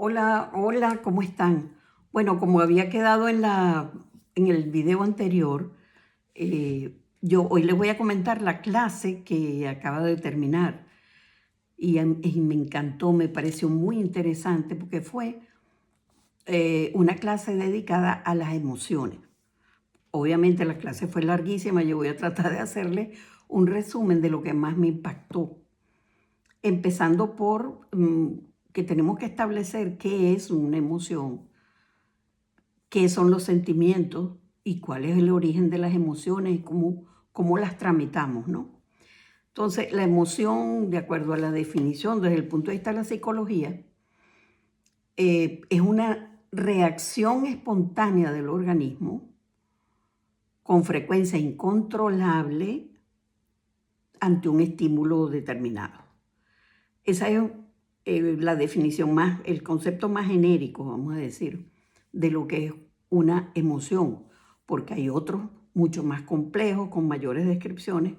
Hola, hola, ¿cómo están? Bueno, como había quedado en el video anterior, yo hoy les voy a comentar la clase que acaba de terminar y me encantó, me pareció muy interesante porque fue una clase dedicada a las emociones. Obviamente la clase fue larguísima, yo voy a tratar de hacerle un resumen de lo que más me impactó, empezando por que tenemos que establecer qué es una emoción, qué son los sentimientos y cuál es el origen de las emociones y cómo las tramitamos, ¿no? Entonces, la emoción, de acuerdo a la definición desde el punto de vista de la psicología, es una reacción espontánea del organismo con frecuencia incontrolable ante un estímulo determinado. Esa es la definición más, el concepto más genérico, vamos a decir, de lo que es una emoción, porque hay otros mucho más complejos, con mayores descripciones,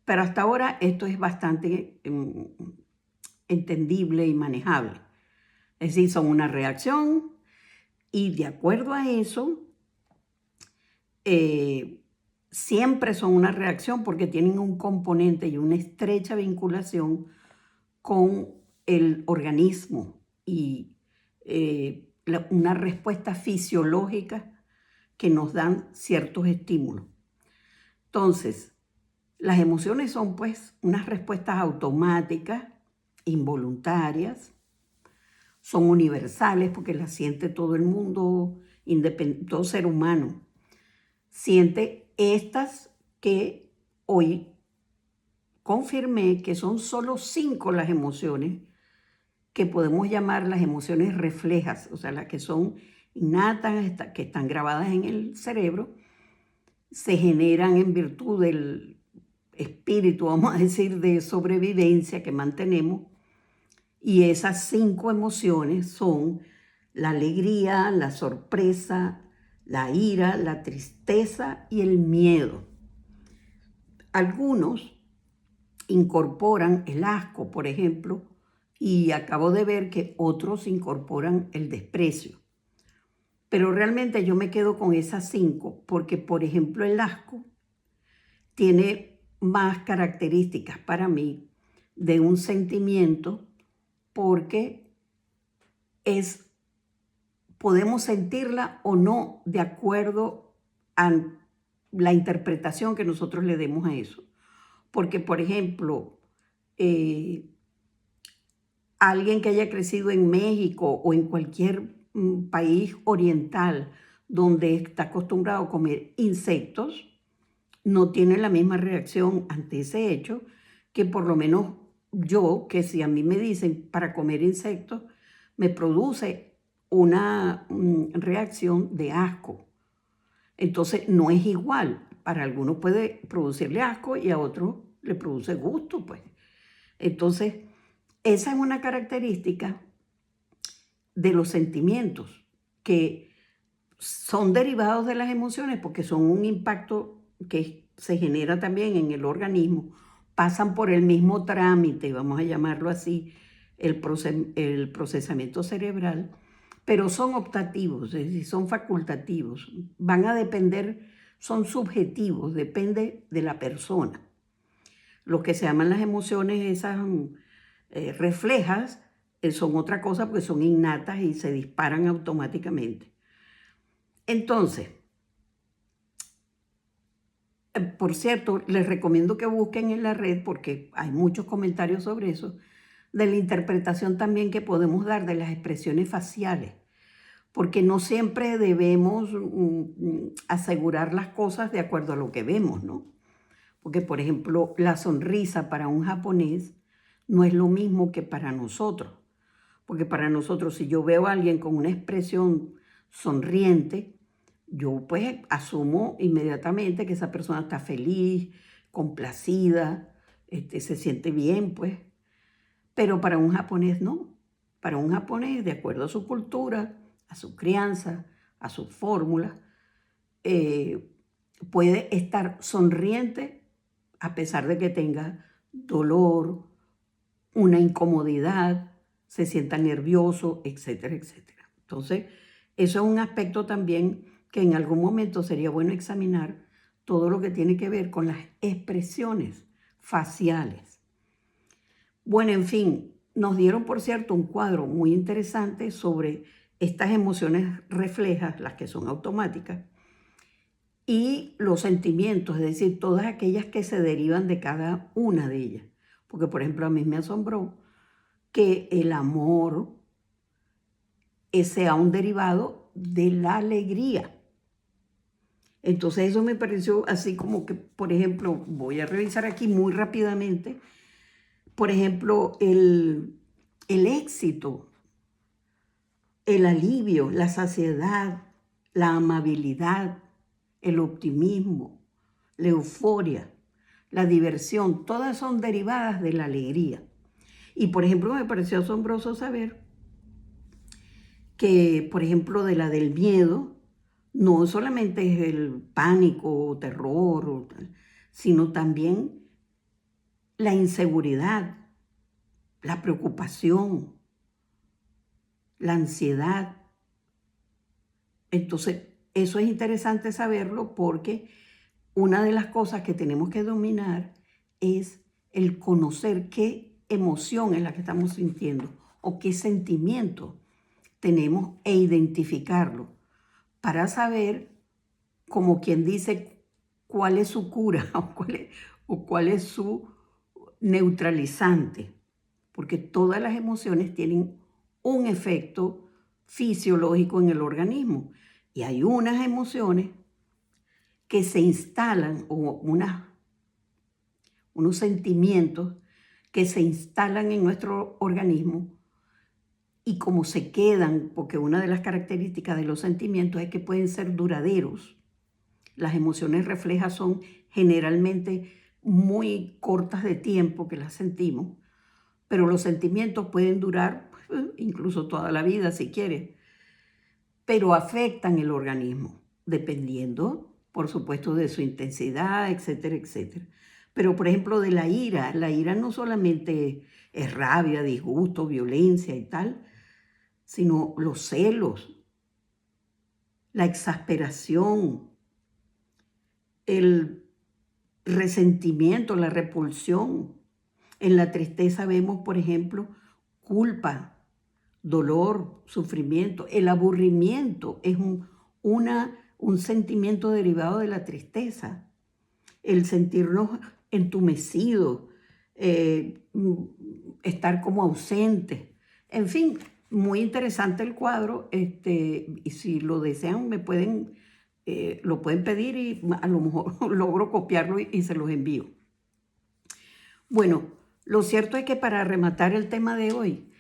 pero hasta ahora esto es bastante entendible y manejable. Es decir, son una reacción y de acuerdo a eso, eh, siempre son una reacción porque tienen un componente y una estrecha vinculación con el organismo y una respuesta fisiológica que nos dan ciertos estímulos. Entonces, las emociones son pues unas respuestas automáticas, involuntarias, son universales porque las siente todo el mundo, todo ser humano. Siente estas que hoy confirmé que son solo 5 las emociones que podemos llamar las emociones reflejas, o sea, las que son innatas, que están grabadas en el cerebro, se generan en virtud del espíritu, vamos a decir, de sobrevivencia que mantenemos. Y esas 5 emociones son la alegría, la sorpresa, la ira, la tristeza y el miedo. Algunos incorporan el asco, por ejemplo, y acabo de ver que otros incorporan el desprecio. Pero realmente yo me quedo con esas 5 porque, por ejemplo, el asco tiene más características para mí de un sentimiento porque podemos sentirla o no de acuerdo a la interpretación que nosotros le demos a eso. Porque, por ejemplo, eh, alguien que haya crecido en México o en cualquier país oriental donde está acostumbrado a comer insectos, no tiene la misma reacción ante ese hecho que por lo menos yo, que si a mí me dicen para comer insectos, me produce una reacción de asco. Entonces no es igual. Para algunos puede producirle asco y a otros le produce gusto, pues. Entonces, esa es una característica de los sentimientos que son derivados de las emociones porque son un impacto que se genera también en el organismo, pasan por el mismo trámite, vamos a llamarlo así, el procesamiento cerebral, pero son optativos, es decir, son facultativos, van a depender, son subjetivos, depende de la persona. Lo que se llaman las emociones, esas reflejas, son otra cosa porque son innatas y se disparan automáticamente. Entonces, por cierto, les recomiendo que busquen en la red, porque hay muchos comentarios sobre eso, de la interpretación también que podemos dar de las expresiones faciales, porque no siempre debemos asegurar las cosas de acuerdo a lo que vemos, ¿no? Porque, por ejemplo, la sonrisa para un japonés no es lo mismo que para nosotros, porque para nosotros, si yo veo a alguien con una expresión sonriente, yo pues asumo inmediatamente que esa persona está feliz, complacida, se siente bien, pues. Pero para un japonés no. Para un japonés, de acuerdo a su cultura, a su crianza, a sus fórmulas, eh, puede estar sonriente a pesar de que tenga dolor, una incomodidad, se sienta nervioso, etcétera, etcétera. Entonces, eso es un aspecto también que en algún momento sería bueno examinar todo lo que tiene que ver con las expresiones faciales. Bueno, en fin, nos dieron, por cierto, un cuadro muy interesante sobre estas emociones reflejas, las que son automáticas, y los sentimientos, es decir, todas aquellas que se derivan de cada una de ellas. Porque, por ejemplo, a mí me asombró que el amor sea un derivado de la alegría. Entonces eso me pareció así como que, por ejemplo, voy a revisar aquí muy rápidamente, por ejemplo, el éxito, el alivio, la saciedad, la amabilidad, el optimismo, la euforia, la diversión, todas son derivadas de la alegría. Y por ejemplo, me pareció asombroso saber que, por ejemplo, de la del miedo, no solamente es el pánico o terror, sino también la inseguridad, la preocupación, la ansiedad. Entonces, eso es interesante saberlo porque una de las cosas que tenemos que dominar es el conocer qué emoción es la que estamos sintiendo o qué sentimiento tenemos e identificarlo para saber, como quien dice, cuál es su cura o cuál es su neutralizante, porque todas las emociones tienen un efecto fisiológico en el organismo y hay unas emociones que se instalan o unos sentimientos que se instalan en nuestro organismo y como se quedan, porque una de las características de los sentimientos es que pueden ser duraderos. Las emociones reflejas son generalmente muy cortas de tiempo que las sentimos, pero los sentimientos pueden durar incluso toda la vida si quieres, pero afectan el organismo, dependiendo, por supuesto, de su intensidad, etcétera, etcétera. Pero, por ejemplo, de la ira no solamente es rabia, disgusto, violencia y tal, sino los celos, la exasperación, el resentimiento, la repulsión. En la tristeza vemos, por ejemplo, culpa, dolor, sufrimiento. El aburrimiento es un sentimiento derivado de la tristeza. El sentirnos entumecidos, estar como ausentes. En fin, muy interesante el cuadro. Y si lo desean, lo pueden pedir y a lo mejor logro copiarlo y se los envío. Bueno, lo cierto es que para rematar el tema de hoy,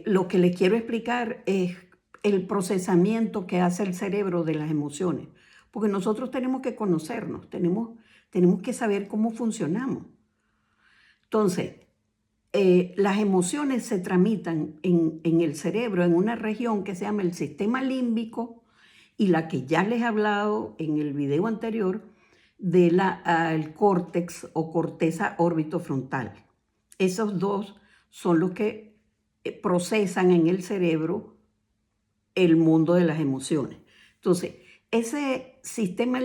lo que les quiero explicar es el procesamiento que hace el cerebro de las emociones, porque nosotros tenemos que conocernos, tenemos que saber cómo funcionamos. Entonces, las emociones se tramitan en el cerebro, en una región que se llama el sistema límbico y la que ya les he hablado en el video anterior del córtex o corteza orbitofrontal. Esos dos son los que procesan en el cerebro el mundo de las emociones. Entonces, ese sistema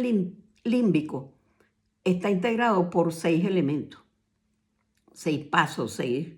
límbico está integrado por 6 elementos, 6 pasos, 6